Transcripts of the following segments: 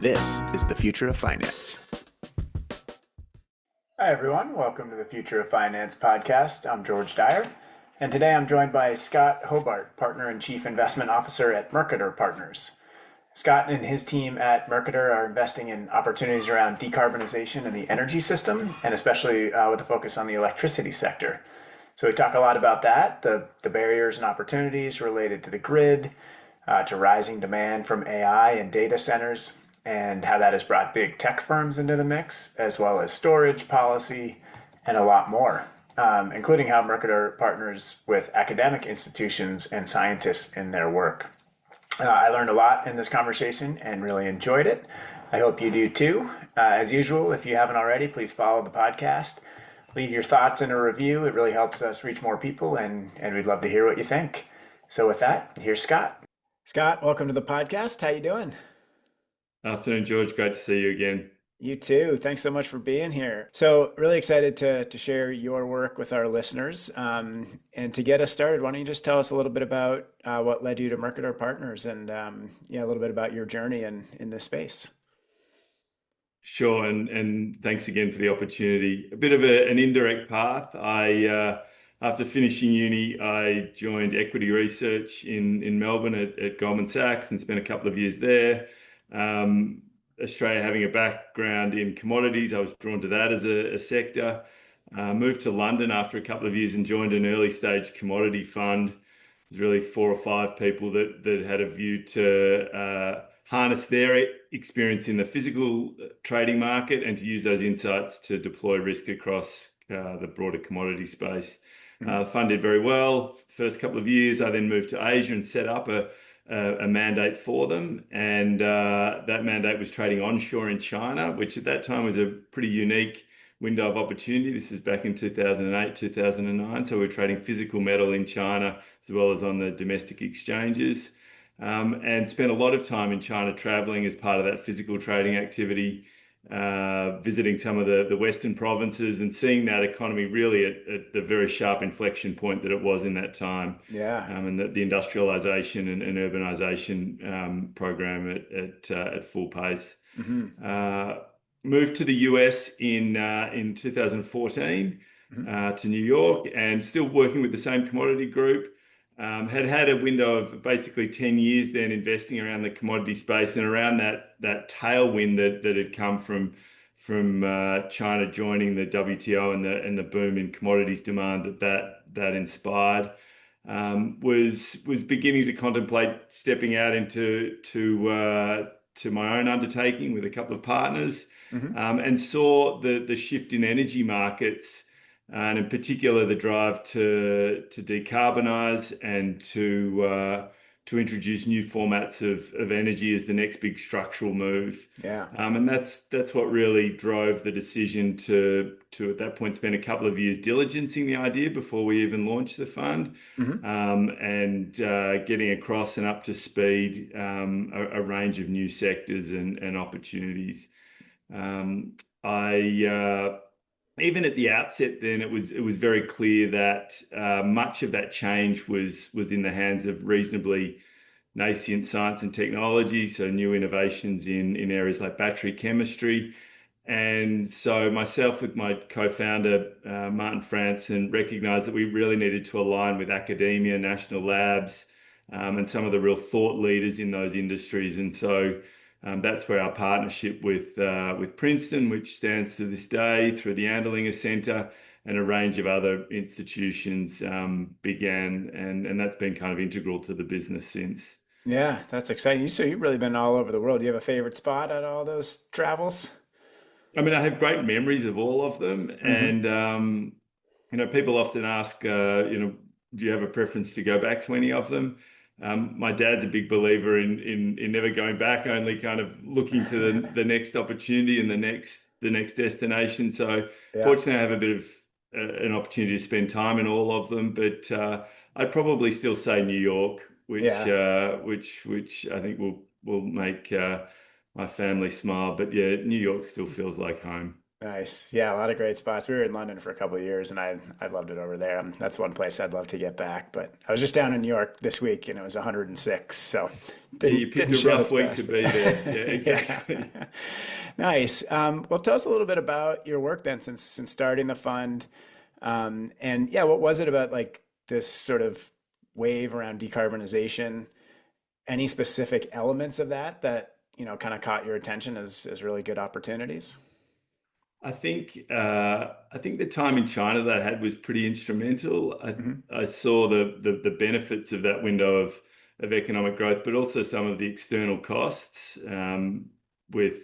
This is the Future of Finance. Hi, everyone. Welcome to the Future of Finance podcast. I'm George Dyer, and today I'm joined by Scott Hobart, Partner and Chief Investment Officer at Mercator Partners. Scott and his team at Mercator are investing in opportunities around decarbonization in the energy system, and especially with a focus on the electricity sector. So we talk a lot about that, the barriers and opportunities related to the grid, to rising demand from AI and data centers, and how that has brought big tech firms into the mix, as well as storage policy and a lot more, including how Mercator partners with academic institutions and scientists in their work. I learned a lot in this conversation and really enjoyed it. I hope you do too. As usual, if you haven't already, please follow the podcast. Leave your thoughts in a review. It really helps us reach more people, and we'd love to hear what you think. So with that, here's Scott. Scott, welcome to the podcast. How you doing? Afternoon, George. Great to see you again. You too. Thanks so much for being here. So really excited to share your work with our listeners. And to get us started, why don't you just tell us a little bit about what led you to Mercator Partners and a little bit about your journey in this space. Sure, and thanks again for the opportunity. A bit of an indirect path. After finishing uni, I joined equity research in Melbourne at Goldman Sachs and spent a couple of years there. Australia having a background in commodities, I was drawn to that as a sector. Moved to London after a couple of years and joined an early stage commodity fund. There's really 4 or 5 people that had a view to harness their experience in the physical trading market and to use those insights to deploy risk across the broader commodity space. The fund did very well. First couple of years, I then moved to Asia and set up a mandate for them, and that mandate was trading onshore in China, which at that time was a pretty unique window of opportunity. This is back in 2008, 2009. So we're trading physical metal in China as well as on the domestic exchanges, and spent a lot of time in China traveling as part of that physical trading activity, visiting some of the Western provinces and seeing that economy really at the very sharp inflection point that it was in that time. Yeah. And the industrialization and urbanization program at full pace. Moved to the US in 2014 to New York, and still working with the same commodity group. Had a window of basically 10 years then investing around the commodity space and around that tailwind that had come from China joining the WTO and the boom in commodities demand that inspired. Was beginning to contemplate stepping out into my own undertaking with a couple of partners, and saw the shift in energy markets, and in particular the drive to decarbonize and to introduce new formats of energy as the next big structural move. Yeah. And that's what really drove the decision to at that point spend a couple of years diligencing the idea before we even launched the fund, and getting across and up to speed a range of new sectors and opportunities. Even at the outset then, it was very clear that much of that change was in the hands of reasonably nascent science and technology, so new innovations in areas like battery chemistry. And so myself with my co-founder, Martin Franson, recognized that we really needed to align with academia, national labs, and some of the real thought leaders in those industries. And so that's where our partnership with Princeton, which stands to this day, through the Andalinger Center and a range of other institutions, began, and that's been kind of integral to the business since. Yeah, that's exciting. So you've really been all over the world. Do you have a favorite spot out of all those travels? I mean, I have great memories of all of them, and people often ask, do you have a preference to go back to any of them? My dad's a big believer in never going back, only kind of looking to the next opportunity and the next destination. So fortunately, I have a bit of an opportunity to spend time in all of them. But I'd probably still say New York, which I think will make my family smile. But yeah, New York still feels like home. Nice. Yeah, a lot of great spots. We were in London for a couple of years, and I loved it over there. That's one place I'd love to get back. But I was just down in New York this week, and it was 106, so Yeah, you picked didn't a show rough its week to best. be there. Yeah, Yeah. exactly. Nice. Well, tell us a little bit about your work then, since starting the fund. And yeah, what was it about like this sort of wave around decarbonization? Any specific elements of that kind of caught your attention as really good opportunities? I think the time in China that I had was pretty instrumental. Hmm. I saw the benefits of that window of economic growth, but also some of the external costs, with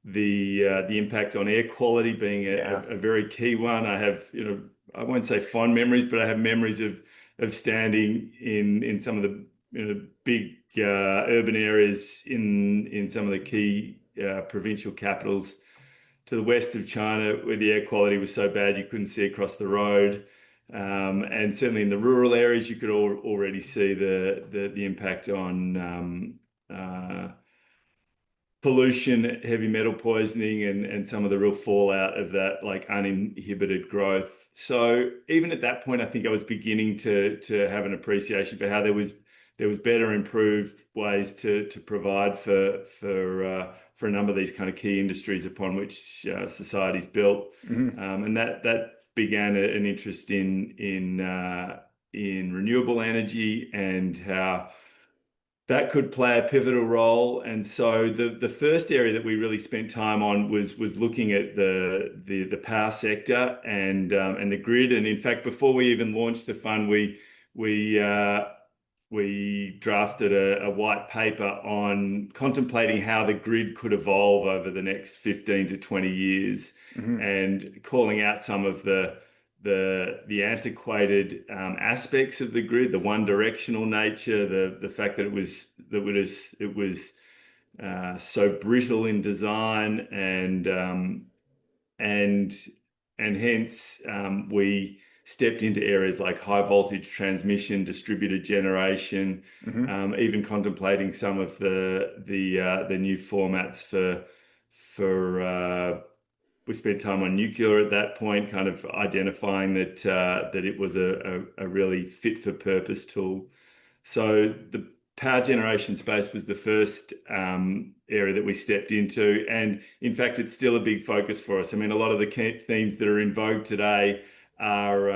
the impact on air quality being Yeah. a very key one. I have, I won't say fond memories, but I have memories of standing in some of the big urban areas in some of the key provincial capitals to the west of China, where the air quality was so bad you couldn't see across the road. And certainly in the rural areas, you could already see the impact on pollution, heavy metal poisoning, and some of the real fallout of that, like uninhibited growth. So even at that point, I think I was beginning to have an appreciation for how there was better, improved ways to provide for a number of these kind of key industries upon which society's built, Hmm. and that began an interest in renewable energy and how that could play a pivotal role. And so the first area that we really spent time on was looking at the power sector and the grid. And in fact, before we even launched the fund, we uh, we drafted a white paper on contemplating how the grid could evolve over the next 15 to 20 years, Hmm. and calling out some of the antiquated aspects of the grid, the one directional nature, the fact that it was so brittle in design, and hence we stepped into areas like high voltage transmission, distributed generation, Hmm. even contemplating some of the new formats for we spent time on nuclear at that point, kind of identifying that it was a really fit for purpose tool. So the power generation space was the first area that we stepped into, and in fact, it's still a big focus for us. I mean, a lot of the key themes that are in vogue today are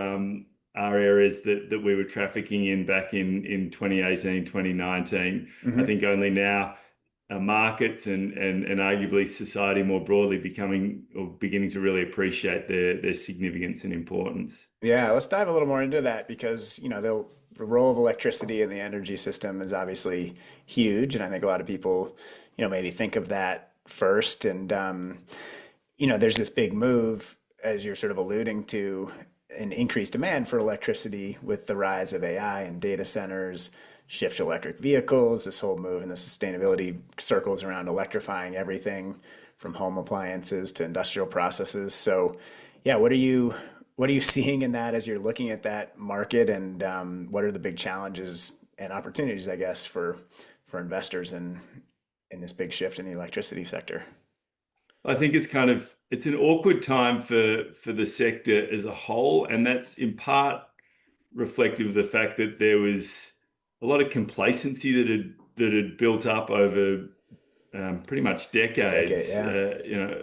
areas that we were trafficking in back in 2018, 2019. I Hmm. think only now markets and arguably society more broadly becoming or beginning to really appreciate their significance and importance. Yeah, let's dive a little more into that because the role of electricity in the energy system is obviously huge, and I think a lot of people maybe think of that first. And there's this big move, as you're sort of alluding to, an increased demand for electricity with the rise of AI and data centers, shift to electric vehicles, this whole move in the sustainability circles around electrifying everything from home appliances to industrial processes. So, yeah, what are you seeing in that as you're looking at that market, and what are the big challenges and opportunities, I guess, for investors in this big shift in the electricity sector? I think it's an awkward time for the sector as a whole, and that's in part reflective of the fact that there was a lot of complacency that had built up over pretty much Decade, decades. yeah.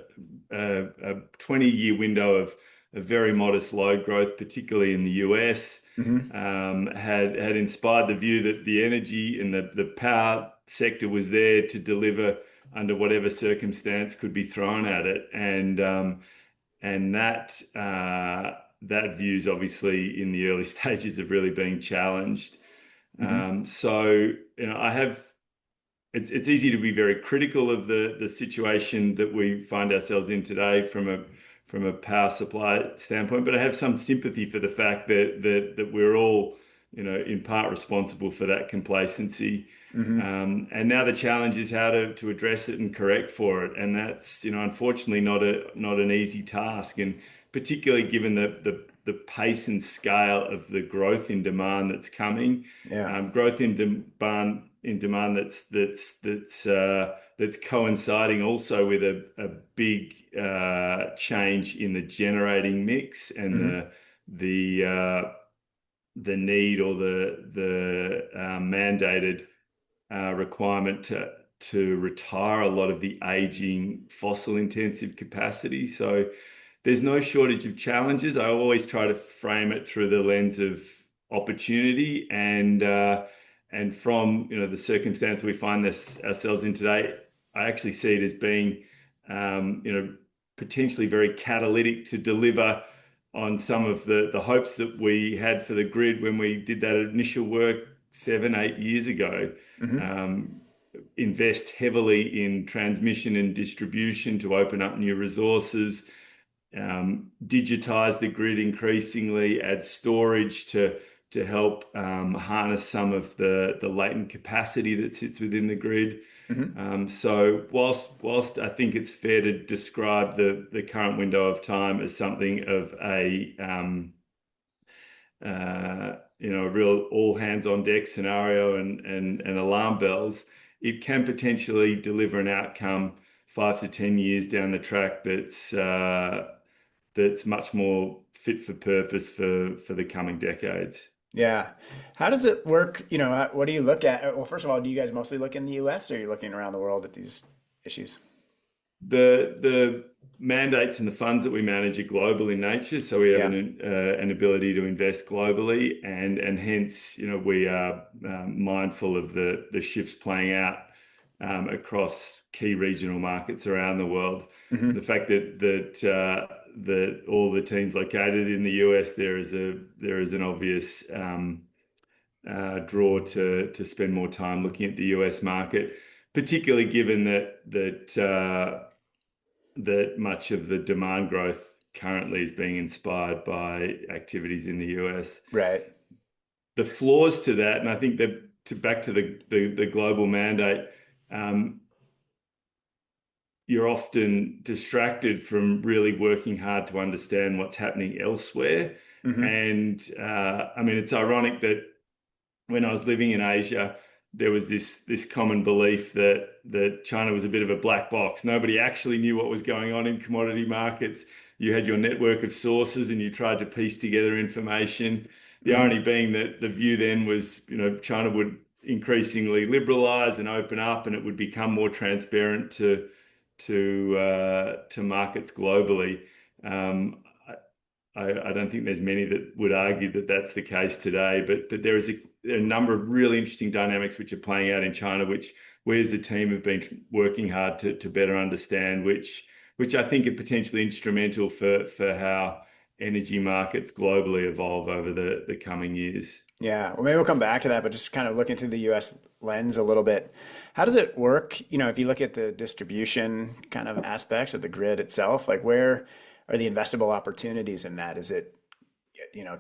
A 20-year window of very modest load growth, particularly in the US, Hmm. had inspired the view that the energy and the power sector was there to deliver under whatever circumstance could be thrown at it, and that view is obviously in the early stages of really being challenged. Hmm. So I have it's easy to be very critical of the situation that we find ourselves in today from a power supply standpoint, but I have some sympathy for the fact that we're all, in part responsible for that complacency. Hmm. And now the challenge is how to address it and correct for it, and that's unfortunately not an easy task, and particularly given the pace and scale of the growth in demand that's coming. Yeah. Growth in demand in demand that's coinciding also with a big change in the generating mix and Hmm. the need or the mandated requirement to retire a lot of the aging fossil intensive capacity. So there's no shortage of challenges. I always try to frame it through the lens of opportunity and from the circumstance we find this ourselves in today, I actually see it as being potentially very catalytic to deliver on some of the hopes that we had for the grid when we did that initial work 7, 8 years ago. Hmm. Um, Invest heavily in transmission and distribution to open up new resources, digitize the grid increasingly, add storage to help harness some of the latent capacity that sits within the grid. Hmm. So whilst I think it's fair to describe the current window of time as something of a real all hands on deck scenario and alarm bells, it can potentially deliver an outcome 5 to 10 years down the track that's much more fit for purpose for the coming decades. Yeah. How does it work? What do you look at? Well, first of all, do you guys mostly look in the US or are you looking around the world at these issues? The mandates and the funds that we manage are global in nature, so we have Yeah. an ability to invest globally, and hence we are mindful of the shifts playing out across key regional markets around the world. The Hmm. fact that all the teams located in the US, there is an obvious draw to spend more time looking at the US market, particularly given that much of the demand growth currently is being inspired by activities in the US. Right. The flaws to that, and I think that back to the global mandate, you're often distracted from really working hard to understand what's happening elsewhere. Hmm. And I mean, it's ironic that when I was living in Asia, there was this common belief that China was a bit of a black box. Nobody actually knew what was going on in commodity markets. You had your network of sources and you tried to piece together information. The irony Hmm. being that the view then was, China would increasingly liberalize and open up, and it would become more transparent to markets globally. Um, I don't think there's many that would argue that that's the case today, but there is a number of really interesting dynamics which are playing out in China, which we as a team have been working hard to better understand, which I think are potentially instrumental for how energy markets globally evolve over the coming years. Yeah. Well, maybe we'll come back to that, but just kind of looking through the US lens a little bit. How does it work? If you look at the distribution kind of aspects of the grid itself, like where are the investable opportunities in that? Is it,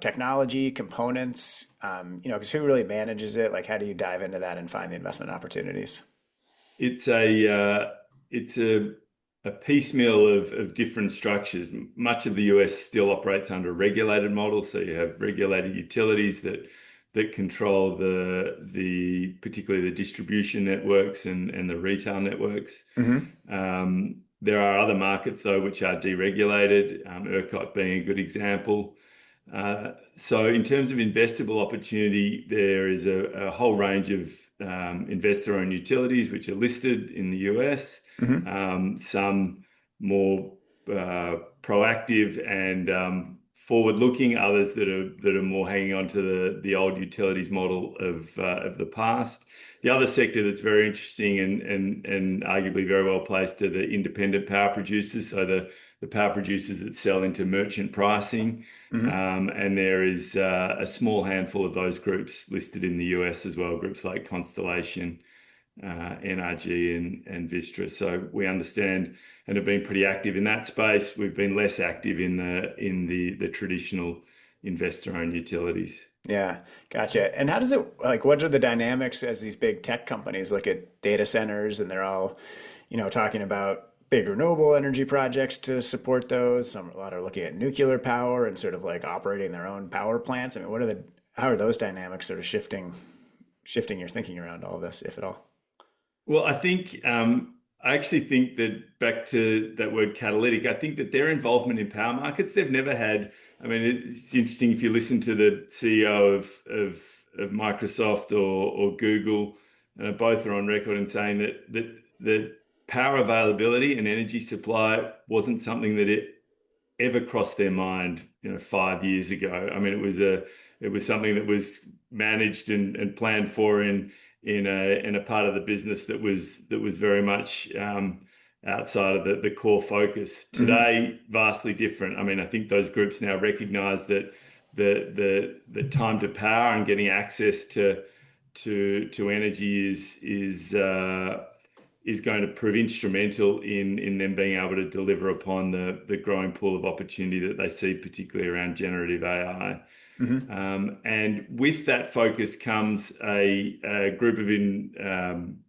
technology, components? Because who really manages it? Like, how do you dive into that and find the investment opportunities? It's a piecemeal of different structures. Much of the US still operates under a regulated model, so you have regulated utilities that control the particularly the distribution networks and the retail networks. Hmm. There are other markets though which are deregulated, ERCOT being a good example. So in terms of investable opportunity, there is a whole range of investor-owned utilities which are listed in the US. Hmm. Some more proactive and forward-looking, others that are more hanging on to the old utilities model of the past. The other sector that's very interesting and arguably very well placed are the independent power producers, so the power producers that sell into merchant pricing. Hmm. And there is a small handful of those groups listed in the US as well, groups like Constellation, NRG, and Vistra. So we understand and have been pretty active in that space. We've been less active in the traditional investor-owned utilities. Yeah, gotcha. And how does it, like, what are the dynamics as these big tech companies look at data centers and they're all, talking about big renewable energy projects to support those? A lot are looking at nuclear power and sort of like operating their own power plants. I mean, how are those dynamics sort of shifting shifting your thinking around all of this, if at all? Well, I actually think that back to that word catalytic, I think that their involvement in power markets, they've never had. I mean, it's interesting if you listen to the CEO of Microsoft or Google, both are on record in saying that power availability and energy supply wasn't something that it ever crossed their mind, 5 years ago. I mean, it was something that was managed and planned for in a part of the business that was very much outside of the core focus. Today, vastly different. I mean, I think those groups now recognize that the time to power and getting access to energy is going to prove instrumental in them being able to deliver upon the growing pool of opportunity that they see, particularly around generative AI. And with that focus comes a group of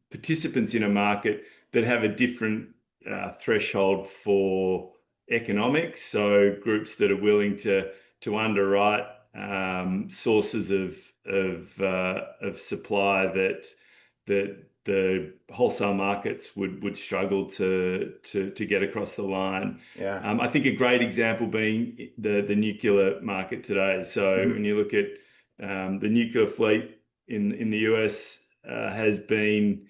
participants in a market that have a different threshold for economics. So groups that are willing to underwrite sources of supply that the wholesale markets would struggle to get across the line. Yeah. I think a great example being the nuclear market today. So when you look at the nuclear fleet in the US has been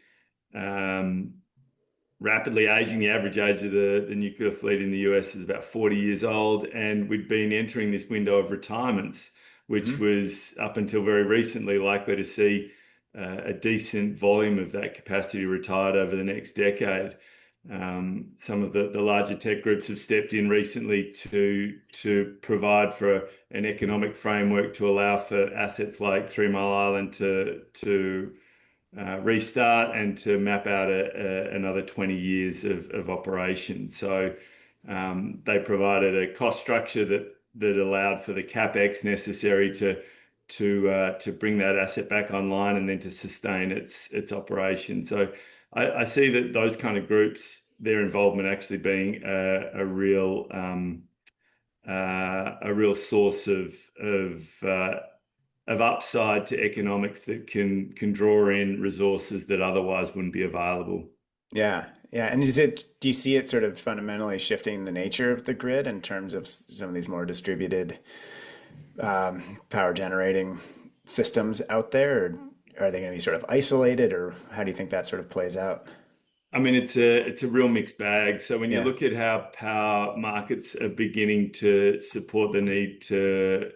rapidly aging. The average age of the nuclear fleet in the US is about 40 years old, and we'd been entering this window of retirements, which was up until very recently likely to see a decent volume of that capacity retired over the next decade. Some of the larger tech groups have stepped in recently to provide for an economic framework to allow for assets like 3 Mile Island to restart and to map out another 20 years of operation. So they provided a cost structure that allowed for the capex necessary to bring that asset back online and then to sustain its operation. So I see that those kind of groups, their involvement actually being a real source of upside to economics that can draw in resources that otherwise wouldn't be available. Yeah. Yeah. And do you see it sort of fundamentally shifting the nature of the grid in terms of some of these more distributed power generating systems out there? Or are they going to be sort of isolated, or how do you think that sort of plays out? I mean, it's a real mixed bag. So when you Yeah. look at how power markets are beginning to support the need to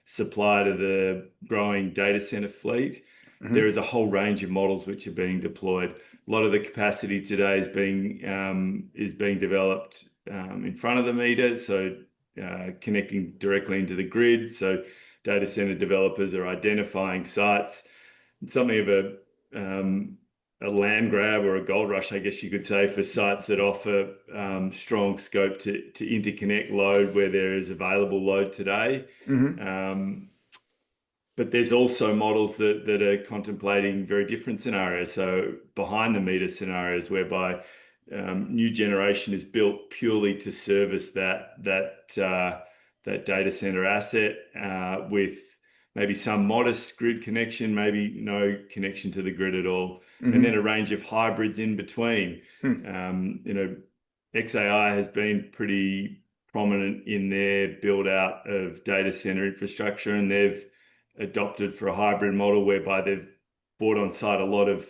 supply to the growing data center fleet, there is a whole range of models which are being deployed. A lot of the capacity today is being developed in front of the meter, so connecting directly into the grid. So data center developers are identifying sites. It's something of a land grab or a gold rush, I guess you could say, for sites that offer strong scope to interconnect load where there is available load today. But there's also models that are contemplating very different scenarios. So behind the meter scenarios whereby new generation is built purely to service that data center asset with maybe some modest grid connection, maybe no connection to the grid at all, and then a range of hybrids in between. XAI has been pretty prominent in their build out of data center infrastructure, and they've adopted for a hybrid model whereby they've brought on site a lot of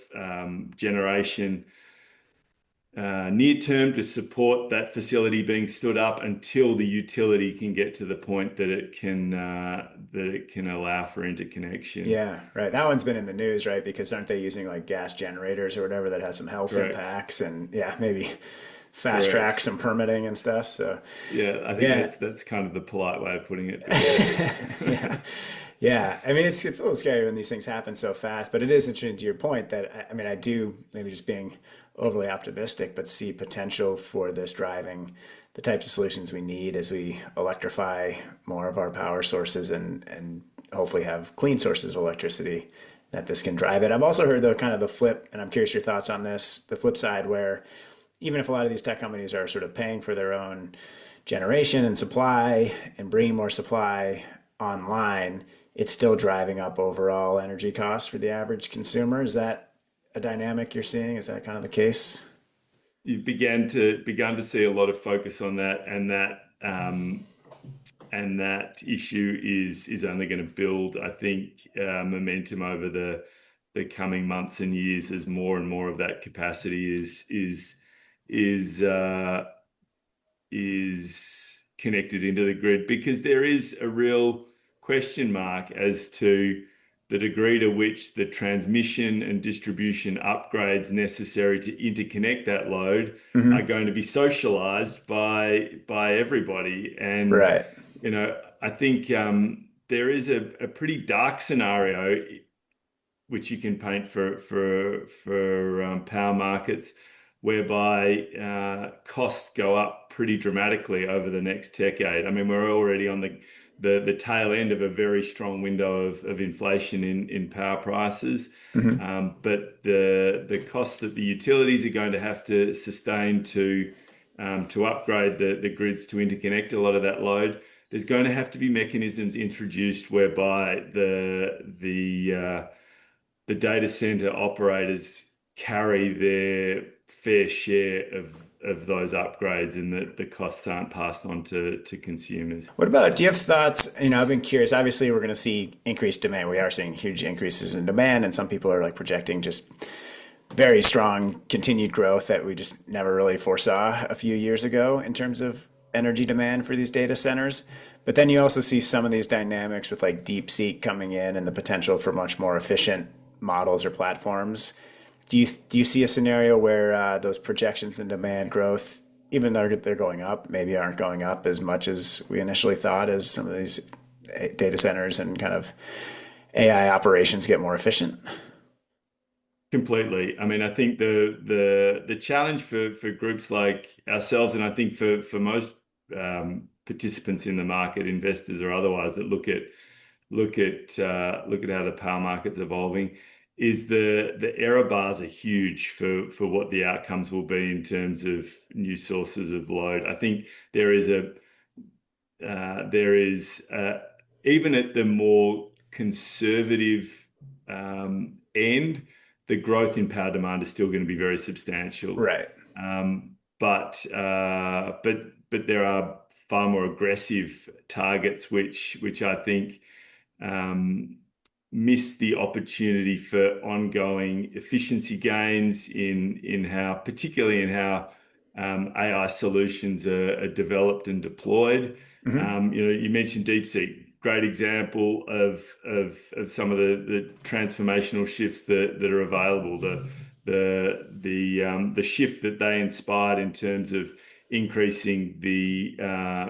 generation near term to support that facility being stood up until the utility can get to the point that it can allow for interconnection. Yeah, right. That one's been in the news, right? Because aren't they using like gas generators or whatever that has some health Correct. impacts, and yeah, maybe fast track Correct. some permitting and stuff. So Yeah, I think yeah, that's kind of the polite way of putting it. yeah, yeah. I mean, it's a little scary when these things happen so fast, but it is interesting to your point that I mean, I do maybe just being overly optimistic, but see potential for this driving the types of solutions we need as we electrify more of our power sources and hopefully have clean sources of electricity that this can drive it. I've also heard the kind of the flip, and I'm curious your thoughts on this, the flip side where even if a lot of these tech companies are sort of paying for their own generation and supply and bringing more supply online, it's still driving up overall energy costs for the average consumer. Is that a dynamic you're seeing? Is that kind of the case? You've begun to see a lot of focus on that, and that issue is only going to build, I think, momentum over the coming months and years as more and more of that capacity is uh, is connected into the grid, because there is a real question mark as to the degree to which the transmission and distribution upgrades necessary to interconnect that load are Hmm. going to be socialized by everybody. And Right. I think there is a pretty dark scenario which you can paint for power markets, whereby costs go up pretty dramatically over the next decade. I mean, we're already on the tail end of a very strong window of inflation in power prices. Hmm. But the costs that the utilities are going to have to sustain to upgrade the grids to interconnect a lot of that load, there's going to have to be mechanisms introduced whereby the data center operators carry their fair share of those upgrades, and that the costs aren't passed on to consumers. What about, do you have thoughts? I've been curious. Obviously, we're going to see increased demand. We are seeing huge increases in demand, and some people are like projecting just very strong continued growth that we just never really foresaw a few years ago in terms of energy demand for these data centers. But then you also see some of these dynamics with like DeepSeek coming in and the potential for much more efficient models or platforms. Do you see a scenario where those projections in demand growth, even though they're going up, maybe aren't going up as much as we initially thought, as some of these data centers and kind of AI operations get more efficient? Completely. I mean, I think the challenge for groups like ourselves, and I think for most participants in the market, investors or otherwise, that look at how the power market's evolving, is the error bars are huge for what the outcomes will be in terms of new sources of load. I think there is even at the more conservative end, the growth in power demand is still going to be very substantial. Right. But there are far more aggressive targets which I think um, miss the opportunity for ongoing efficiency gains particularly in how AI solutions are developed and deployed. Hmm. You mentioned DeepSeek, great example of some of the transformational shifts that are available. The shift that they inspired in terms of increasing the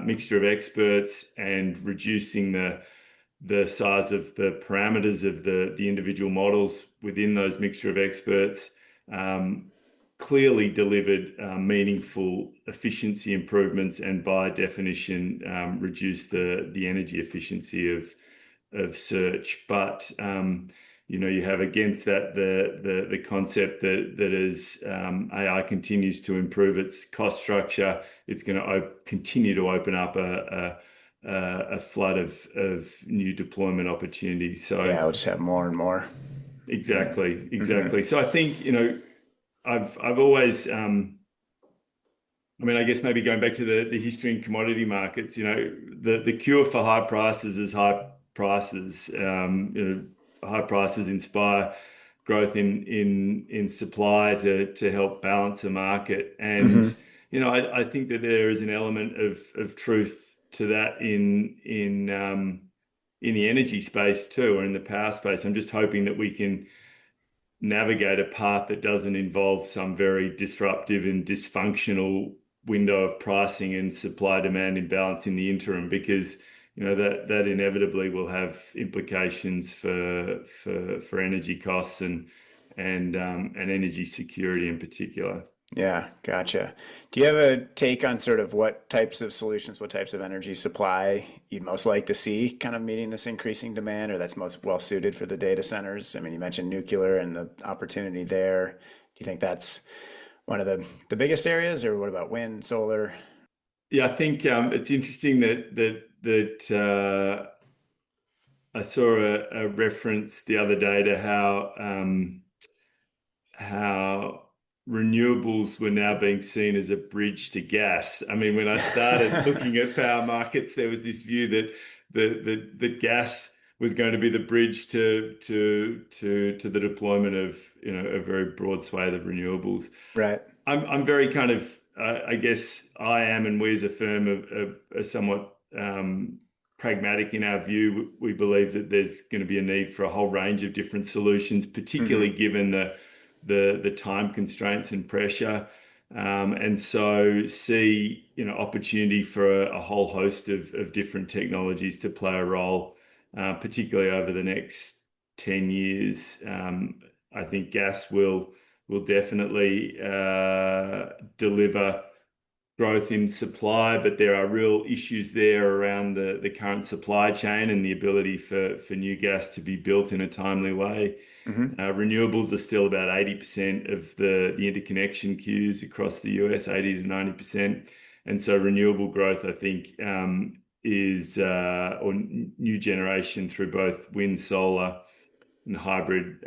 mixture of experts and reducing the size of the parameters of the individual models within those mixture of experts, clearly delivered meaningful efficiency improvements, and by definition reduced the energy efficiency of search. But you have against that the concept that as AI continues to improve its cost structure, it's going to continue to open up a flood of new deployment opportunities. So Yeah, we'll just have more and more. exactly. So I think, I've always, I mean, I guess maybe going back to the history in commodity markets, the cure for high prices is high prices. High prices inspire growth in supply to help balance a market. And Hmm. I think that there is an element of truth to that in the energy space too, or in the power space. I'm just hoping that we can navigate a path that doesn't involve some very disruptive and dysfunctional window of pricing and supply demand imbalance in the interim, because that inevitably will have implications for energy costs and energy security in particular. Yeah, gotcha. Do you have a take on sort of what types of solutions, what types of energy supply you'd most like to see kind of meeting this increasing demand, or that's most well suited for the data centers? I mean, you mentioned nuclear and the opportunity there. Do you think that's one of the biggest areas, or what about wind, solar? Yeah, I think it's interesting that I saw a reference the other day to how renewables were now being seen as a bridge to gas. I mean, when I started looking at power markets, there was this view that the gas was going to be the bridge to the deployment of a very broad swathe of renewables. Right. I'm very kind of I guess I am, and we as a firm are somewhat pragmatic in our view. We believe that there's going to be a need for a whole range of different solutions, particularly given the time constraints and pressure. And so see, opportunity for a whole host of different technologies to play a role, particularly over the next 10 years. I think gas will definitely deliver growth in supply, but there are real issues there around the current supply chain and the ability for new gas to be built in a timely way. Renewables are still about 80% of the interconnection queues across the US, 80 to 90%. And so renewable growth, I think, is or new generation through both wind, solar, and hybrid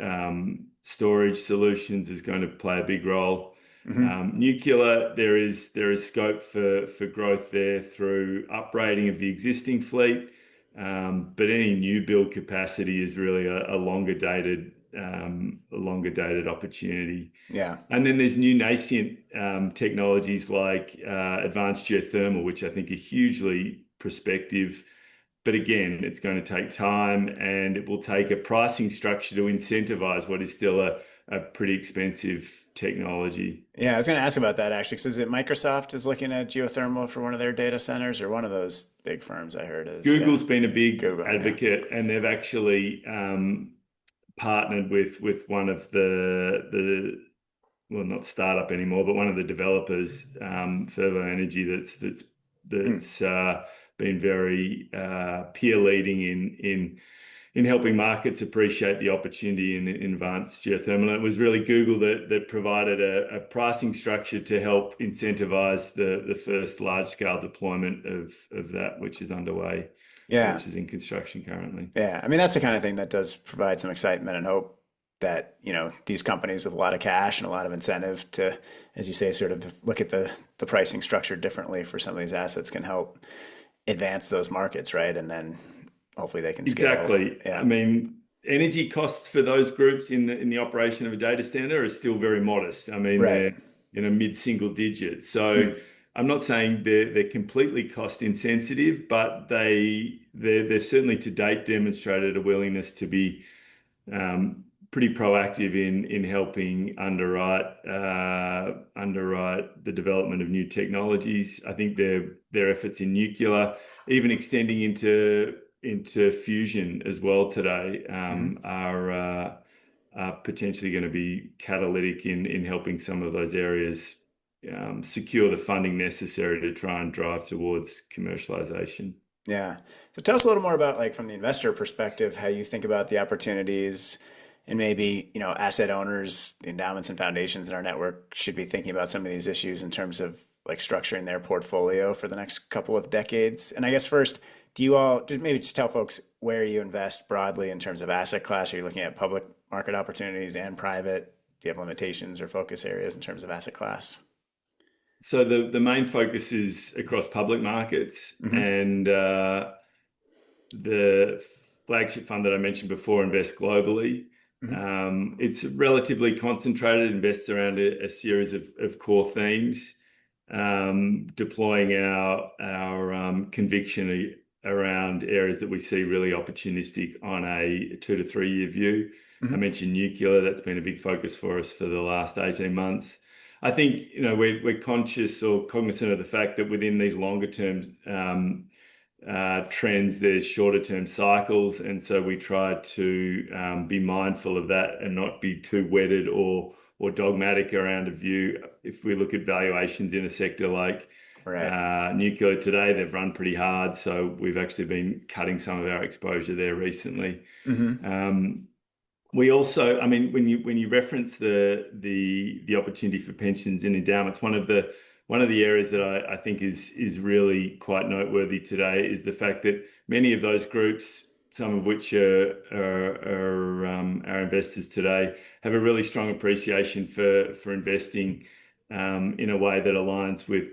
storage solutions is going to play a big role. Nuclear, there is scope for growth there through upgrading of the existing fleet, but any new build capacity is really a longer dated opportunity. Yeah. And then there's new nascent technologies like advanced geothermal, which I think are hugely prospective. But again, it's going to take time, and it will take a pricing structure to incentivize what is still a pretty expensive technology. Yeah, I was going to ask about that actually, because is it Microsoft is looking at geothermal for one of their data centers, or one of those big firms I heard is Google's been a big Google, yeah. advocate, and they've actually partnered with one of the well, not startup anymore, but one of the developers, Fervo Energy, that's been very peer leading in helping markets appreciate the opportunity in advanced geothermal. And it was really Google that provided a pricing structure to help incentivize the first large scale deployment of that, which is underway, Yeah. which is in construction currently. Yeah. I mean, that's the kind of thing that does provide some excitement and hope that, these companies with a lot of cash and a lot of incentive to, as you say, sort of look at the pricing structure differently for some of these assets can help advance those markets, right? And then hopefully they can scale. Exactly. Yeah. I mean, energy costs for those groups in the operation of a data center are still very modest. I mean, Right. they're mid-single digits. So I'm not saying they're completely cost insensitive, but they've certainly to date demonstrated a willingness to be pretty proactive in helping underwrite the development of new technologies. I think their efforts in nuclear, even extending into fusion as well today, are potentially going to be catalytic in helping some of those areas secure the funding necessary to try and drive towards commercialization. Yeah. So tell us a little more about, like, from the investor perspective, how you think about the opportunities, and maybe, asset owners, the endowments and foundations in our network should be thinking about some of these issues in terms of like structuring their portfolio for the next couple of decades. And I guess first, do you all just tell folks where you invest broadly in terms of asset class? Are you looking at public market opportunities and private? Do you have limitations or focus areas in terms of asset class? So the main focus is across public markets, and the flagship fund that I mentioned before invests globally. It's relatively concentrated, invests around a series of core themes, deploying our conviction around areas that we see really opportunistic on a 2 to 3 year view. I mentioned nuclear, that's been a big focus for us for the last 18 months. I think we're conscious or cognizant of the fact that within these longer term trends, there's shorter term cycles, and so we try to be mindful of that and not be too wedded or dogmatic around a view. If we look at valuations in a sector like nuclear today, they've run pretty hard, so we've actually been cutting some of our exposure there recently. We also, I mean, when you reference the opportunity for pensions and endowments, one of the areas that I think is really quite noteworthy today is the fact that many of those groups some of which are our investors today, have a really strong appreciation for investing in a way that aligns with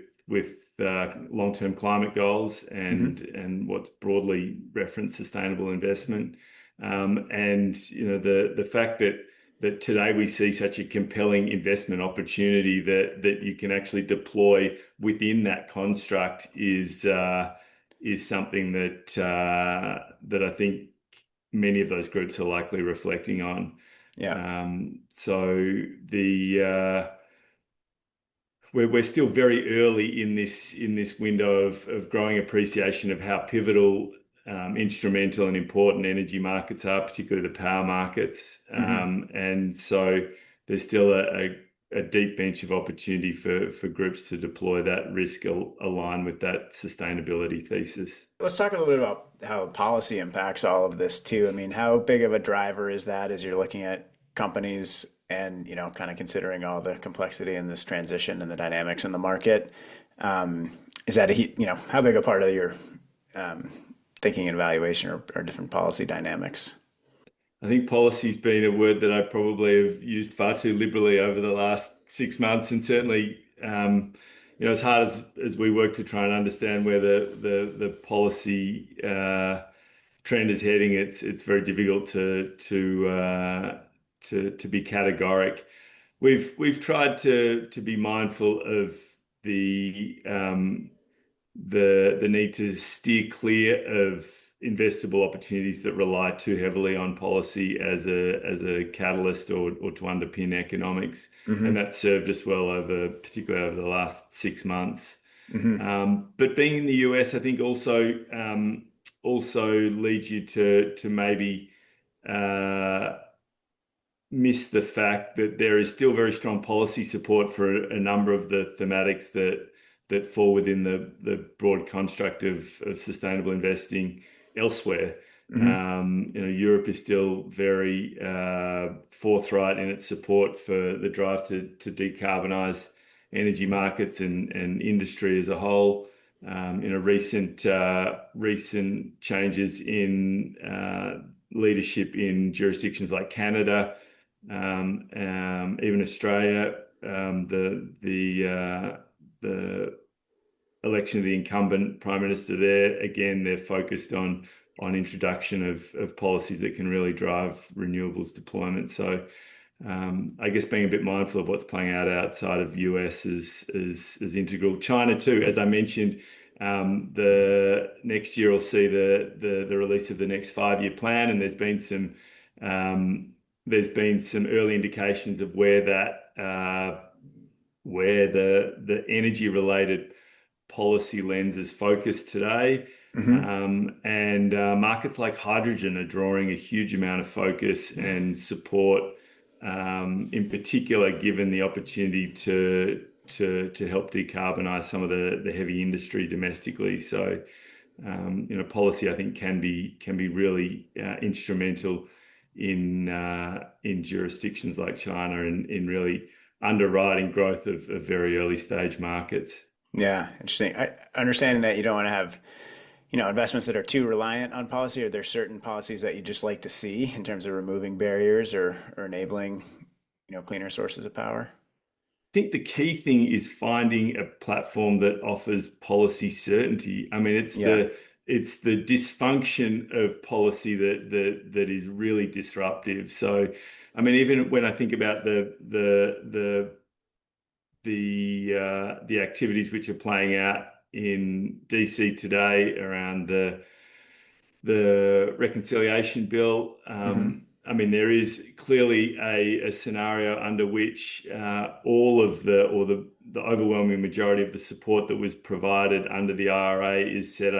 long-term climate goals Mm-hmm. and what's broadly referenced sustainable investment. And the fact that today we see such a compelling investment opportunity that you can actually deploy within that construct is something that I think many of those groups are likely reflecting on. Yeah. So we're still very early in this window of growing appreciation of how pivotal, instrumental, and important energy markets are, particularly the power markets. Mm-hmm. And so there's still a deep bench of opportunity for groups to deploy that risk aligned with that sustainability thesis. Let's talk a little bit about how policy impacts all of this too. I mean, how big of a driver is that as you're looking at companies and, kind of considering all the complexity in this transition and the dynamics in the market? Is that how big a part of your um, thinking and evaluation or different policy dynamics? I think policy's been a word that I probably have used far too liberally over the last 6 months, and certainly, as hard as we work to try and understand where the policy trend is heading, it's very difficult to be categoric. We've tried to be mindful of the the need to steer clear of investable opportunities that rely too heavily on policy as a catalyst or to underpin economics, and Mm-hmm. that served us well particularly over the last 6 months. Mm-hmm. But being in the US, I think also leads you to maybe uh, miss the fact that there is still very strong policy support for a number of the thematics that fall within the broad construct of sustainable investing elsewhere. Mm-hmm. Europe is still very forthright in its support for the drive to decarbonize energy markets and industry as a whole. Recent changes in leadership in jurisdictions like Canada, even Australia, the election of the incumbent prime minister there, again, they're focused on introduction of policies that can really drive renewables deployment. So I guess being a bit mindful of what's playing out outside of US is integral. China too, as I mentioned, the next year will see the release of the next 5-year plan, and there's been some early indications of where the energy related policy lens is focused today. Mm-hmm. And markets like hydrogen are drawing a huge amount of focus and support, in particular, given the opportunity to help decarbonize some of the heavy industry domestically. So, policy I think can be really instrumental in jurisdictions like China and in really underwriting growth of very early stage markets. Yeah, interesting. Understanding that you don't want to have, investments that are too reliant on policy, or there's certain policies that you just like to see in terms of removing barriers or enabling, cleaner sources of power. I think the key thing is finding a platform that offers policy certainty. I mean, Yeah. it's the dysfunction of policy that is really disruptive. So, I mean, even when I think about the activities which are playing out in DC today around the reconciliation bill. Mm-hmm. I mean, there is clearly a scenario under which all of the overwhelming majority of the support that was provided under the IRA is set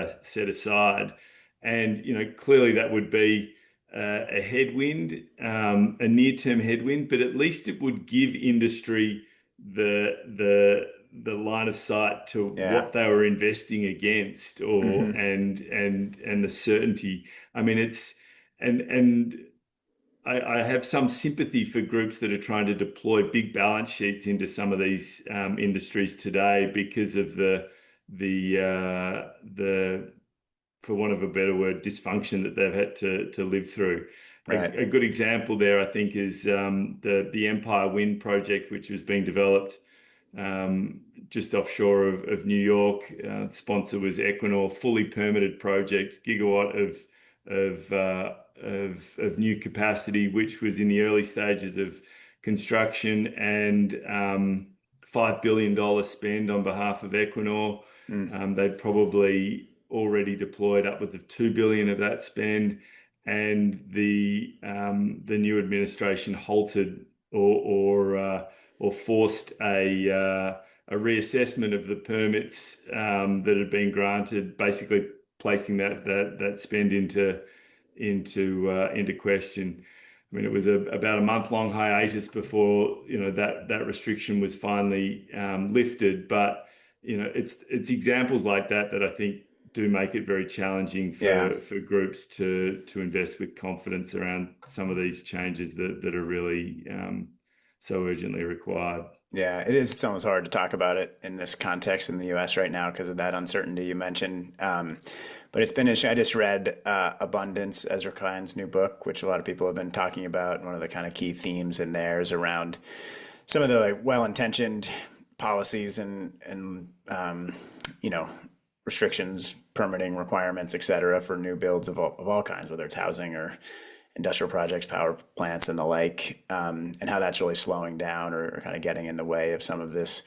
aside, and clearly that would be a headwind, a near-term headwind, but at least it would give industry the line of sight to Yeah. what they were investing against, or Mm-hmm. and the certainty. I mean, and I have some sympathy for groups that are trying to deploy big balance sheets into some of these industries today because of the for want of a better word, dysfunction that they've had to live through. Right. A good example there, I think, is the Empire Wind project, which was being developed just offshore of New York. Sponsor was Equinor, fully permitted project, gigawatt of new capacity, which was in the early stages of construction, and $5 billion spend on behalf of Equinor. They'd probably already deployed upwards of $2 billion of that spend, and the new administration halted or forced a reassessment of the permits that had been granted, basically placing that spend into question. I mean, it was about a month-long hiatus before that restriction was finally lifted. But it's examples like that I think do make it very challenging for groups to invest with confidence around some of these changes that are really so urgently required. Yeah, it is. It's almost hard to talk about it in this context in the U.S. right now because of that uncertainty you mentioned. But it's been, I just read Abundance, Ezra Klein's new book, which a lot of people have been talking about. One of the kind of key themes in there is around some of the well-intentioned policies and restrictions, permitting requirements, et cetera, for new builds of all kinds, whether it's housing or industrial projects, power plants, and the like, and how that's really slowing down or kind of getting in the way of some of this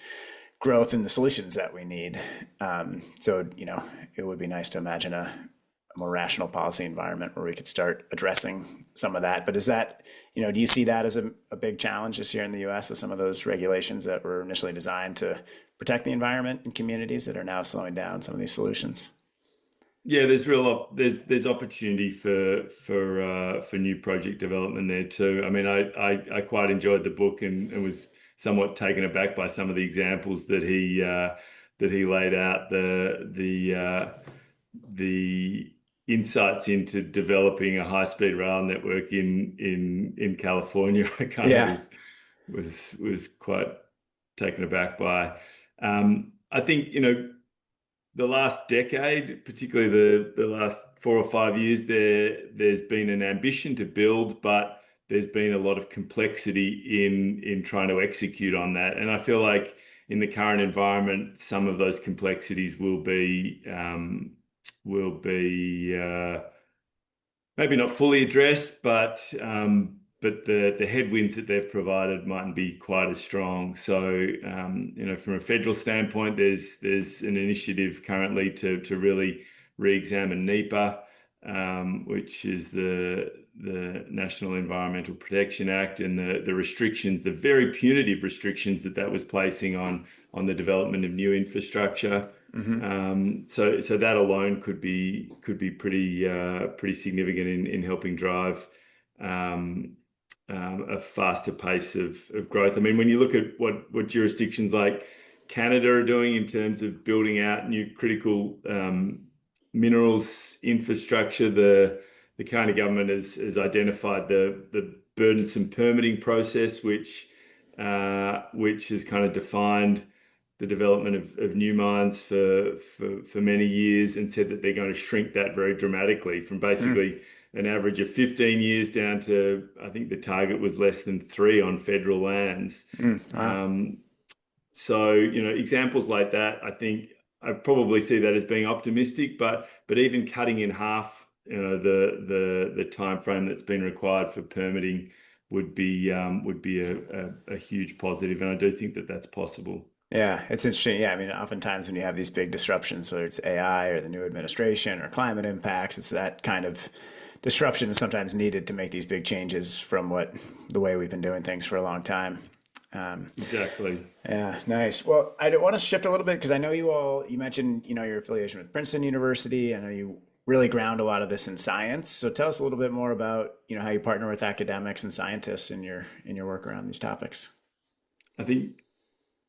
growth in the solutions that we need. So, it would be nice to imagine a more rational policy environment where we could start addressing some of that. But is that, do you see that as a big challenge this year in the U.S. with some of those regulations that were initially designed to protect the environment and communities that are now slowing down some of these solutions? Yeah, there's opportunity for new project development there too. I mean, I quite enjoyed the book and was somewhat taken aback by some of the examples that he laid out, the insights into developing a high-speed rail network in California. I kind of was quite taken aback by. I think the last decade, particularly the last 4 or 5 years, there's been an ambition to build, but there's been a lot of complexity in trying to execute on that. And I feel like in the current environment, some of those complexities will be maybe not fully addressed, but the headwinds that they've provided mightn't be quite as strong. So, from a federal standpoint, there's an initiative currently to really re-examine NEPA, which is the National Environmental Protection Act, and the restrictions, the very punitive restrictions that was placing on the development of new infrastructure. So that alone could be pretty significant in helping drive a faster pace of growth. I mean, when you look at what jurisdictions like Canada are doing in terms of building out new critical minerals infrastructure, the Canadian government has identified the burdensome permitting process, which has kind of defined the development of new mines for many years, and said that they're going to shrink that very dramatically from basically an average of 15 years down to, I think the target was less than 3 on federal lands. Wow. So, examples like that, I think I probably see that as being optimistic, but even cutting in half, the time frame that's been required for permitting would be a huge positive, and I do think that that's possible. Yeah, it's interesting. Yeah, I mean, oftentimes when you have these big disruptions, whether it's AI or the new administration or climate impacts, it's that kind of disruption is sometimes needed to make these big changes from the way we've been doing things for a long time. Exactly. Yeah, nice. Well, I want to shift a little bit because I know you mentioned, your affiliation with Princeton University. I know you really ground a lot of this in science. So tell us a little bit more about, how you partner with academics and scientists in your work around these topics. I think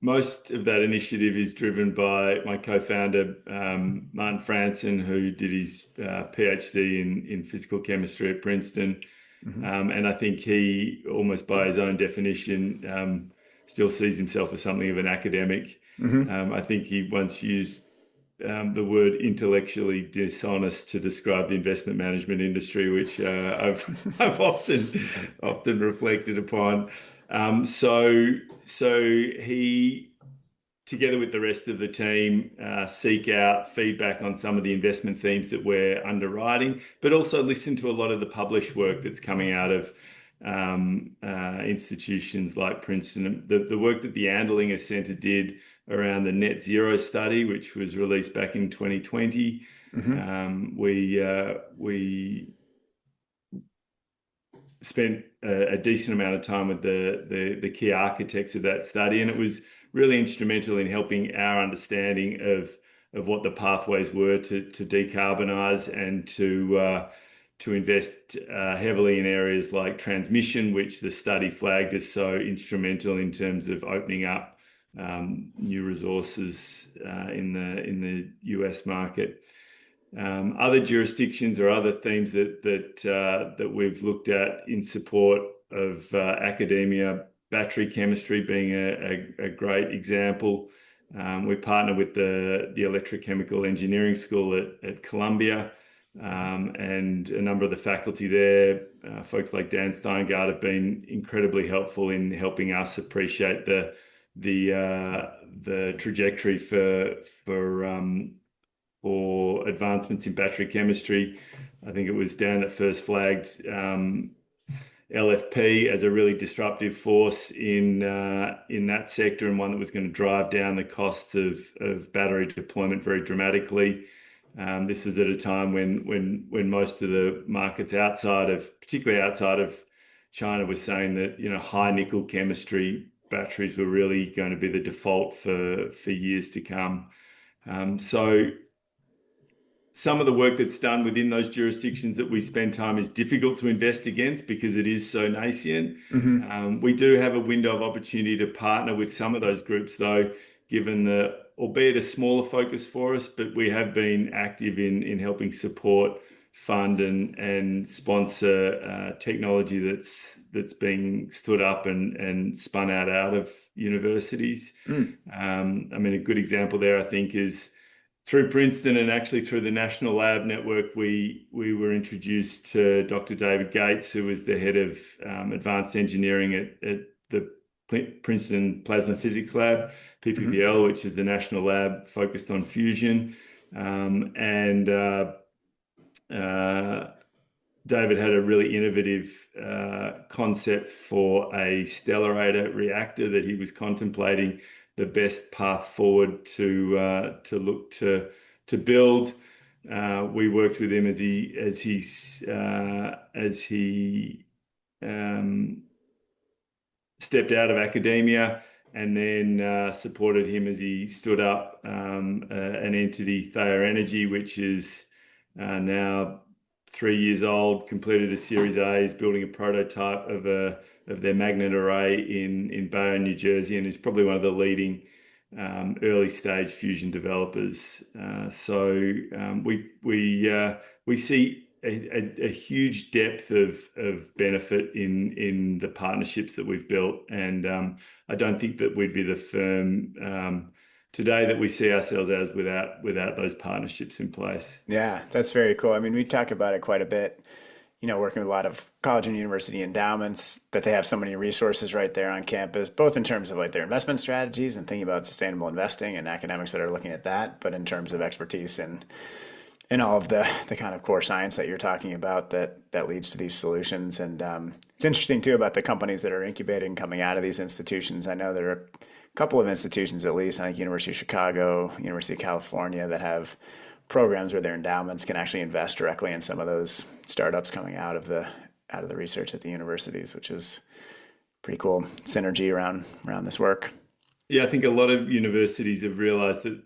most of that initiative is driven by my co-founder, Martin Franson, who did his PhD in physical chemistry at Princeton. And I think he, almost by his own definition, still sees himself as something of an academic. I think he once used the word intellectually dishonest to describe the investment management industry, which I've often reflected upon. So he, together with the rest of the team, seek out feedback on some of the investment themes that we're underwriting, but also listen to a lot of the published work that's coming out of institutions like Princeton. The work that the Andlinger Center did around the net zero study, which was released back in 2020. We spent a decent amount of time with the key architects of that study, and it was really instrumental in helping our understanding of what the pathways were to decarbonize and to invest heavily in areas like transmission, which the study flagged as so instrumental in terms of opening up new resources in the US market. Other jurisdictions or other themes that we've looked at in support of academia, battery chemistry being a great example. We partner with the Electrochemical Engineering School at Columbia, and a number of the faculty there, folks like Dan Steingart, have been incredibly helpful in helping us appreciate the trajectory for advancements in battery chemistry. I think it was Dan that first flagged LFP as a really disruptive force in that sector, and one that was going to drive down the costs of battery deployment very dramatically. This is at a time when most of the markets particularly outside of China, was saying that high nickel chemistry batteries were really going to be the default for years to come. So some of the work that's done within those jurisdictions that we spend time is difficult to invest against because it is so nascent. We do have a window of opportunity to partner with some of those groups, though, given albeit a smaller focus for us, but we have been active in helping support, fund, and sponsor technology that's being stood up and spun out of universities. I mean, a good example there, I think, is through Princeton and actually through the National Lab Network. We were introduced to Dr. David Gates, who was the head of advanced engineering at the Princeton Plasma Physics Lab, PPPL, which is the national lab focused on fusion. David had a really innovative concept for a stellarator reactor that he was contemplating the best path forward to look to build. We worked with him as he stepped out of academia, and then supported him as he stood up an entity, Thayer Energy, which is now 3 years old, completed a Series A, is building a prototype of their magnet array in Bayonne, New Jersey, and is probably one of the leading early stage fusion developers. So we see a huge depth of benefit in the partnerships that we've built, and I don't think that we'd be the firm today that we see ourselves as without those partnerships in place. Yeah, that's very cool. I mean, we talk about it quite a bit, working with a lot of college and university endowments, that they have so many resources right there on campus, both in terms of like their investment strategies and thinking about sustainable investing, and academics that are looking at that, but in terms of expertise and all of the kind of core science that you're talking about that leads to these solutions. And it's interesting too about the companies that are incubating coming out of these institutions. I know there are a couple of institutions, at least, I think University of Chicago, University of California, that have programs where their endowments can actually invest directly in some of those startups coming out of the research at the universities, which is pretty cool synergy around this work. Yeah, I think a lot of universities have realized that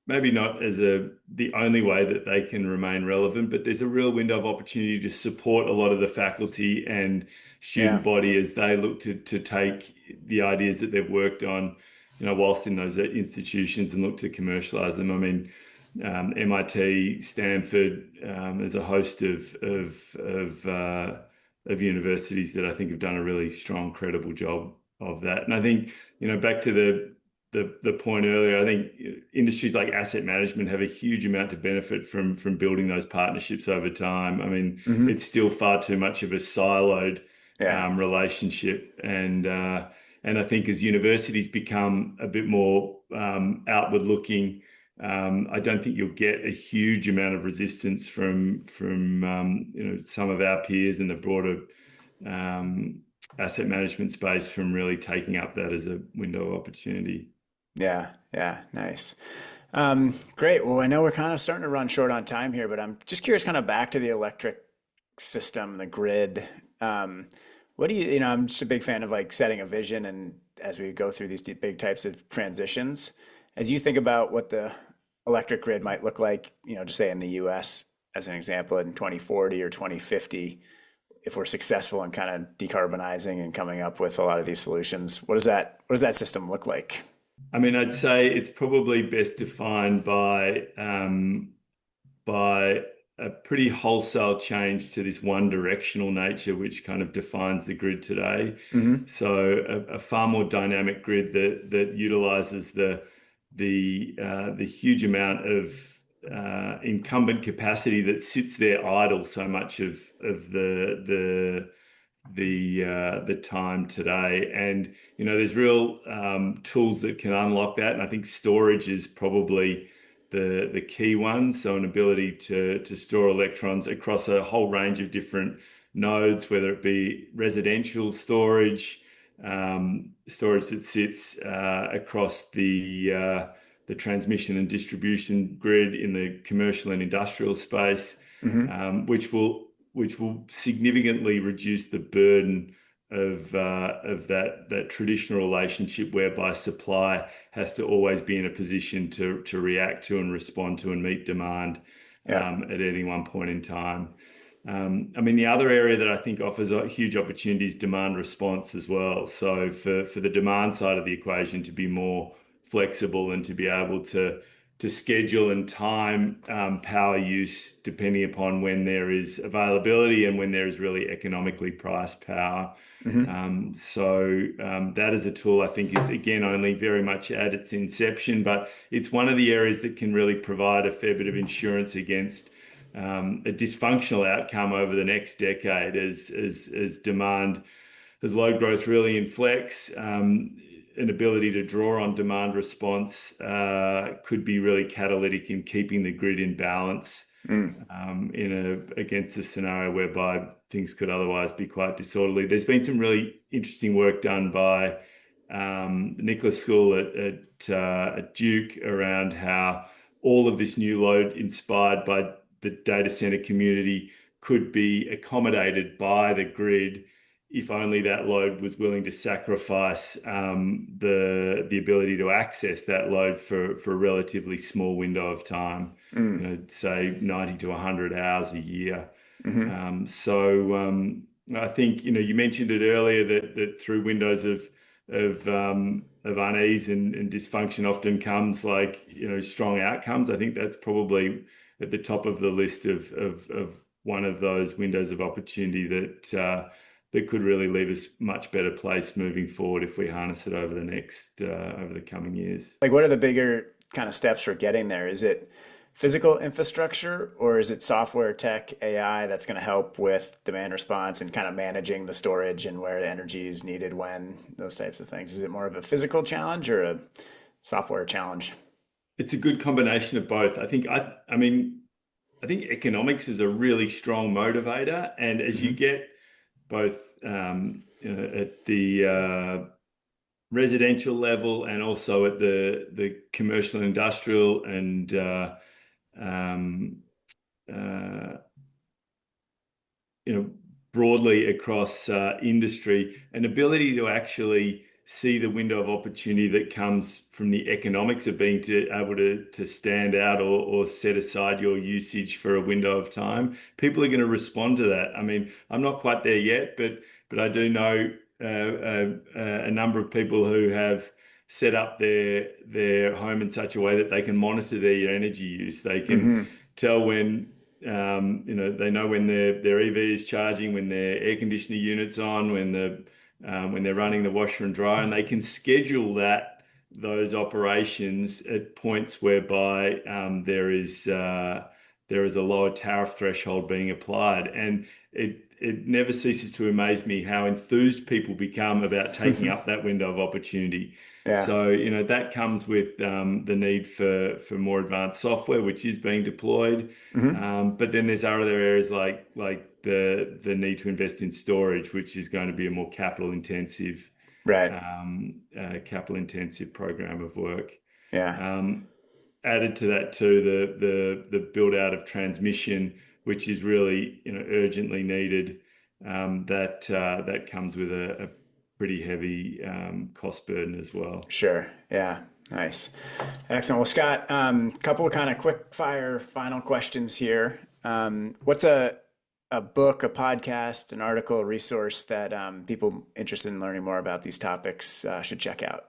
maybe not as the only way that they can remain relevant, but there's a real window of opportunity to support a lot of the faculty and student body as they look to take the ideas that they've worked on, whilst in those institutions, and look to commercialize them. I mean, MIT, Stanford, there's a host of universities that I think have done a really strong, credible job of that. And I think, back to the point earlier, I think industries like asset management have a huge amount to benefit from building those partnerships over time. I mean, Hmm. it's still far too much of a siloed Yeah. relationship, and I think as universities become a bit more outward looking, I don't think you'll get a huge amount of resistance from some of our peers in the broader um, asset management space from really taking up that as a window of opportunity. Yeah. Yeah. Nice. Great. Well, I know we're kind of starting to run short on time here, but I'm just curious, kind of back to the electric system, the grid. Um, what do you, I'm just a big fan of like setting a vision, and as we go through these big types of transitions, as you think about what the electric grid might look like, just say in the US as an example in 2040 or 2050, if we're successful in kind of decarbonizing and coming up with a lot of these solutions, what does that system look like? I mean, I'd say it's probably best defined by a pretty wholesale change to this one directional nature, which kind of defines the grid today. Hmm. So a far more dynamic grid that utilizes the huge amount of incumbent capacity that sits there idle so much of the time today. And there's real tools that can unlock that, and I think storage is probably the key one. So an ability to store electrons across a whole range of different nodes, whether it be residential storage that sits across the transmission and distribution grid in the commercial and industrial space, Hmm. which will significantly reduce the burden of that traditional relationship whereby supply has to always be in a position to react to and respond to and meet demand Yeah. at any one point in time. I mean, the other area that I think offers a huge opportunity is demand response as well. So for the demand side of the equation to be more flexible and to be able to schedule and time power use depending upon when there is availability and when there is really economically priced power. Hmm. That is a tool I think is again only very much at its inception, but it's one of the areas that can really provide a fair bit of insurance against a dysfunctional outcome over the next decade as demand, as load growth really inflects. An ability to draw on demand response could be really catalytic in keeping the grid in balance Mm. against a scenario whereby things could otherwise be quite disorderly. There's been some really interesting work done by Nicholas School at Duke around how all of this new load inspired by the data center community could be accommodated by the grid if only that load was willing to sacrifice the ability to access that load for a relatively small window of time, Mm. say 90 to 100 hours a year. Hmm. I think you mentioned it earlier that through windows of unease and dysfunction often comes like strong outcomes. I think that's probably at the top of the list of one of those windows of opportunity that could really leave us much better place moving forward if we harness it over the coming years. Like, what are the bigger kind of steps for getting there? Is it physical infrastructure, or is it software, tech, AI that's going to help with demand response and kind of managing the storage and where the energy is needed when, those types of things? Is it more of a physical challenge or a software challenge? It's a good combination of both. I think economics is a really strong motivator, and as you Hmm. get both at the residential level and also at the commercial, industrial, and um, uh, you know, broadly across industry, an ability to actually see the window of opportunity that comes from the economics of being able to stand out or set aside your usage for a window of time. People are going to respond to that. I mean, I'm not quite there yet, but I do know a number of people who have set up their home in such a way that they can monitor their energy use. They can Hmm. tell when they know when their EV is charging, when their air conditioner unit's on, when they're running the washer and dryer, and they can schedule that those operations at points whereby there is a lower tariff threshold being applied, and it never ceases to amaze me how enthused people become about taking up that window of opportunity. Yeah. So, that comes with the need for more advanced software, which is being deployed. Hmm. But then there's other areas like the need to invest in storage, which is going to be a more Right. capital intensive program of work. Yeah. Um, Added to that too, the build out of transmission, which is really urgently needed. That comes with a pretty heavy cost burden as well. Sure. Yeah. Nice. Excellent. Well, Scott, couple of kind of quick fire final questions here. What's a book, a podcast, an article, a resource that people interested in learning more about these topics should check out?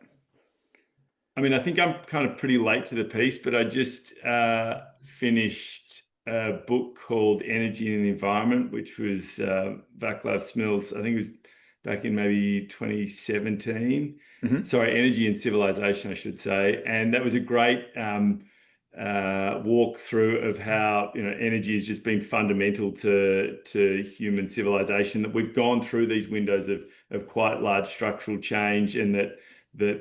I mean, I think I'm kind of pretty late to the piece, but I just finished a book called Energy and the Environment, which was Vaclav Smil's, I think it was back in maybe 2017. Hmm. Sorry, Energy and Civilization, I should say. And that was a great walk through of how, energy has just been fundamental to human civilization, that we've gone through these windows of quite large structural change, and that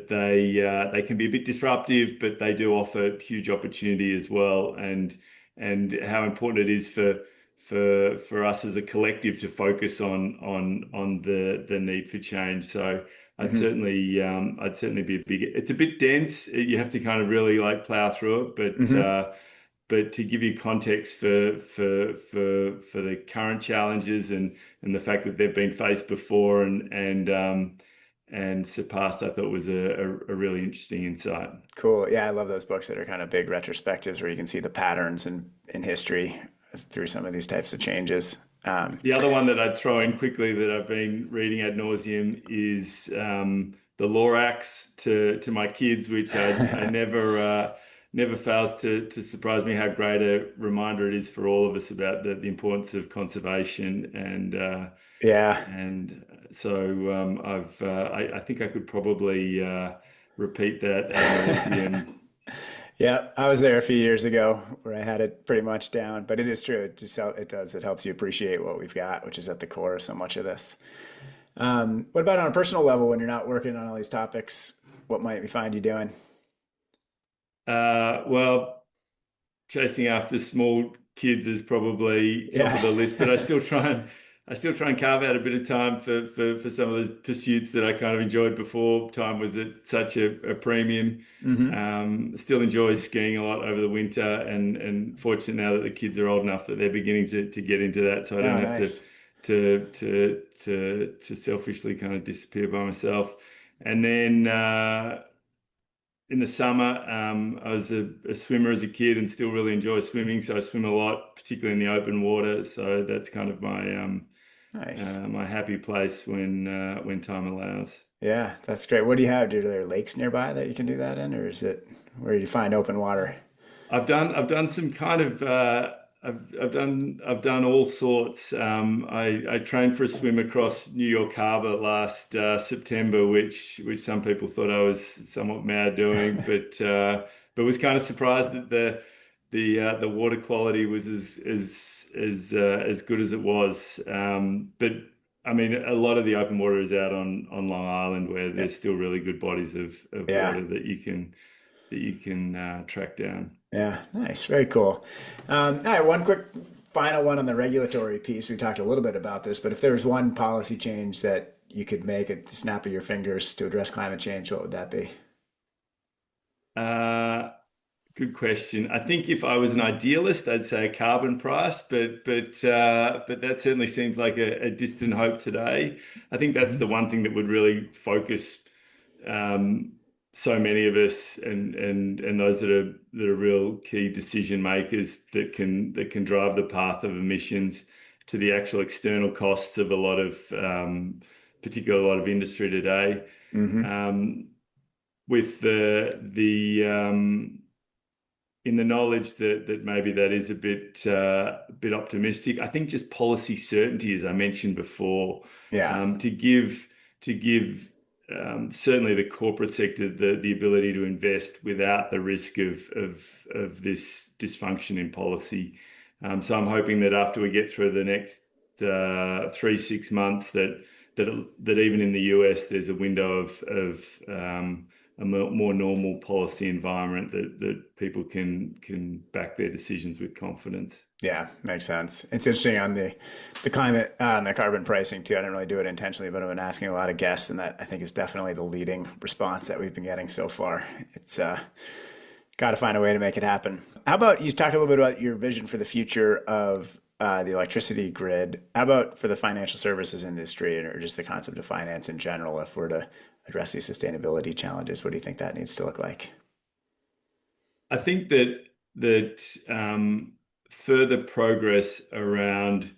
they can be a bit disruptive, but they do offer huge opportunity as well, and how important it is for us as a collective to focus on the need for change. So Hmm. I'd certainly be a big. It's a bit dense. You have to kind of really like plow through it, Hmm. but to give you context for the current challenges and the fact that they've been faced before and surpassed, I thought was a really interesting insight. Cool. Yeah, I love those books that are kind of big retrospectives where you can see the patterns in history through some of these types of changes. The other one that I'd throw in quickly that I've been reading ad nauseum is the Lorax to my kids, which I never fails to surprise me how great a reminder it is for all of us about the importance of conservation Yeah. and so I think I could probably repeat that ad nauseum. Yeah, I was there a few years ago where I had it pretty much down, but it is true. It helps you appreciate what we've got, which is at the core of so much of this. What about on a personal level when you're not working on all these topics? What might we find you doing? Well, chasing after small kids is probably top of Yeah. the list, but I still try and carve out a bit of time for some of the pursuits that I kind of enjoyed before time was at such a premium. Hmm. Still enjoy skiing a lot over the winter, and fortunate now that the kids are old enough that they're beginning to get into that, so I don't Oh, have nice. to selfishly kind of disappear by myself. And then in the summer, I was a swimmer as a kid and still really enjoy swimming. So I swim a lot, particularly in the open water. So that's kind of Nice. my happy place when time allows. Yeah, that's great. What do you have? Do there lakes nearby that you can do that in, or is it where you find open water? I've done some kind of I've done all sorts. I trained for a swim across New York Harbor last September, which some people thought I was somewhat mad doing, but was kind of surprised that the water quality was as good as it was. But I mean, a lot of the open water is out on Long Island, where Yeah. there's still really good bodies of Yeah. water that you can track down. Yeah, nice. Very cool. All right, one quick final one on the regulatory piece. We talked a little bit about this, but if there was one policy change that you could make at the snap of your fingers to address climate change, what would that be? Uh, Good question. I think if I was an idealist, I'd say a carbon price, but that certainly seems like a distant hope today. I think that's Mhm. the one thing that would really focus um, so many of us and those that are real key decision makers that can drive the path of emissions to the actual external costs of particularly a lot of industry today. Hmm. Um, with the in the knowledge that maybe that is a bit optimistic. I think just policy certainty, as I mentioned before, Yeah. to give certainly the corporate sector, the ability to invest without the risk of this dysfunction in policy. So I'm hoping that after we get through the next 3-6 months, that even in the US there's a window of a more normal policy environment that people can back their decisions with confidence. Yeah, makes sense. It's interesting on the climate and the carbon pricing too. I didn't really do it intentionally, but I've been asking a lot of guests, and that I think is definitely the leading response that we've been getting so far. It's got to find a way to make it happen. How about you talked a little bit about your vision for the future of the electricity grid? How about for the financial services industry, or just the concept of finance in general? If we're to address these sustainability challenges, what do you think that needs to look like? I think that further progress around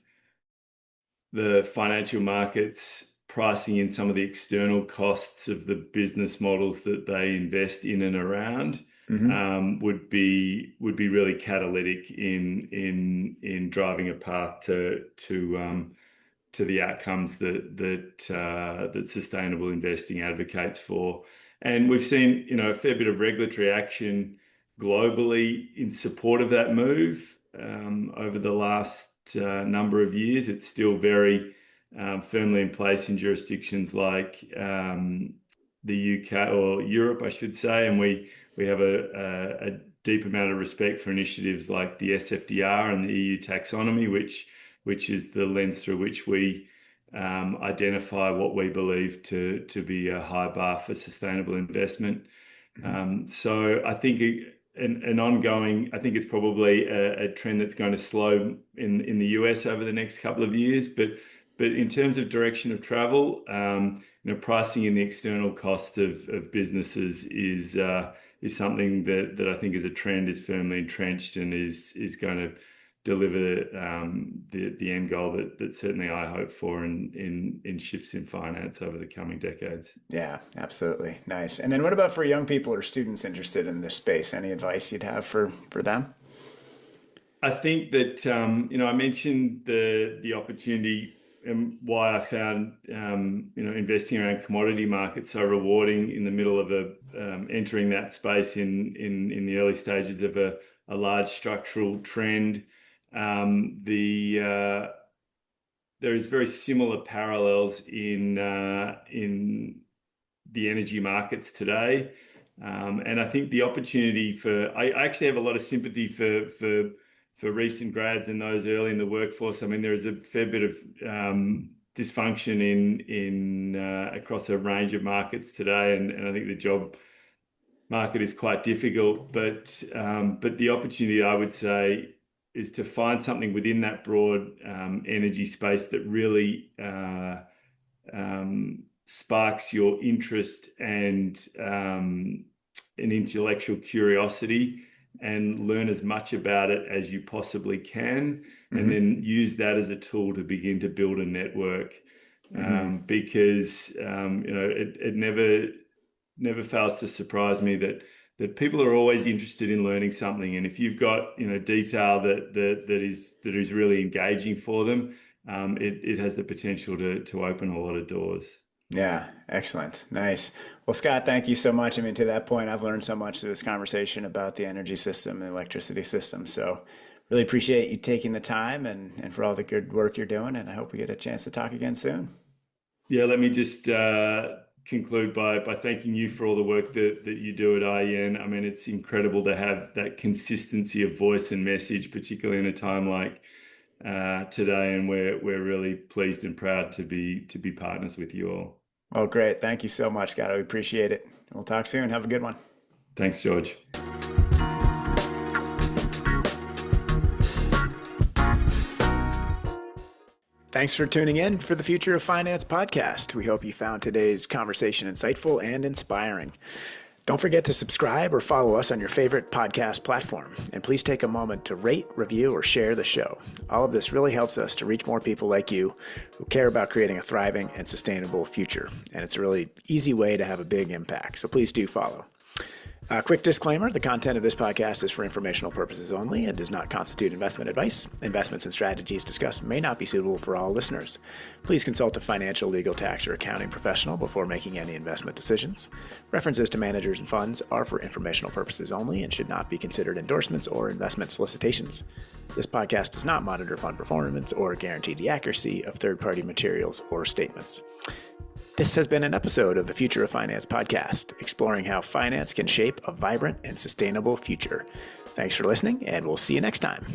the financial markets pricing in some of the external costs of the business models that they invest in and around would be really catalytic in driving a path to the outcomes that sustainable investing advocates for. And we've seen, a fair bit of regulatory action globally in support of that move over the last number of years. It's still very firmly in place in jurisdictions like the UK or Europe, I should say, and we have a deep amount of respect for initiatives like the SFDR and the EU taxonomy, which is the lens through which we identify what we believe to be a high bar for sustainable investment. So I think an ongoing, I think it's probably a trend that's going to slow in the US over the next couple of years, but in terms of direction of travel, pricing in the external cost of businesses is something that I think as a trend is firmly entrenched and is going to deliver the end goal that certainly I hope for in shifts in finance over the coming decades. Yeah, absolutely. Nice. And then what about for young people or students interested in this space? Any advice you'd have for them? I think that, I mentioned the opportunity and why I found, investing around commodity markets so rewarding in the middle of entering that space in the early stages of a large structural trend. There is very similar parallels in the energy markets today, and I think the opportunity I actually have a lot of sympathy for recent grads and those early in the workforce. I mean, there is a fair bit of dysfunction in across a range of markets today, and I think the job market is quite difficult. But the opportunity, I would say, is to find something within that broad energy space that really sparks your interest and an intellectual curiosity, and learn as much about it as you possibly can, and then use that as a tool to begin to build a network. Because it never fails to surprise me that people are always interested in learning something, and if you've got detail that is really engaging for them, it has the potential to open a lot of doors. Yeah, excellent. Nice. Well, Scott, thank you so much. I mean, to that point, I've learned so much through this conversation about the energy system and electricity system. So really appreciate you taking the time and for all the good work you're doing. And I hope we get a chance to talk again soon. Yeah, let me just conclude by thanking you for all the work that you do at IEN. I mean, it's incredible to have that consistency of voice and message, particularly in a time like today, and we're really pleased and proud to be partners with you all. Well, great. Thank you so much, Scott. We appreciate it. We'll talk soon. Have a good one. Thanks, George. Thanks for tuning in for the Future of Finance podcast. We hope you found today's conversation insightful and inspiring. Don't forget to subscribe or follow us on your favorite podcast platform. And please take a moment to rate, review, or share the show. All of this really helps us to reach more people like you who care about creating a thriving and sustainable future. And it's a really easy way to have a big impact. So please do follow. A quick disclaimer, the content of this podcast is for informational purposes only and does not constitute investment advice. Investments and strategies discussed may not be suitable for all listeners. Please consult a financial, legal, tax, or accounting professional before making any investment decisions. References to managers and funds are for informational purposes only and should not be considered endorsements or investment solicitations. This podcast does not monitor fund performance or guarantee the accuracy of third-party materials or statements. This has been an episode of the Future of Finance podcast, exploring how finance can shape a vibrant and sustainable future. Thanks for listening, and we'll see you next time.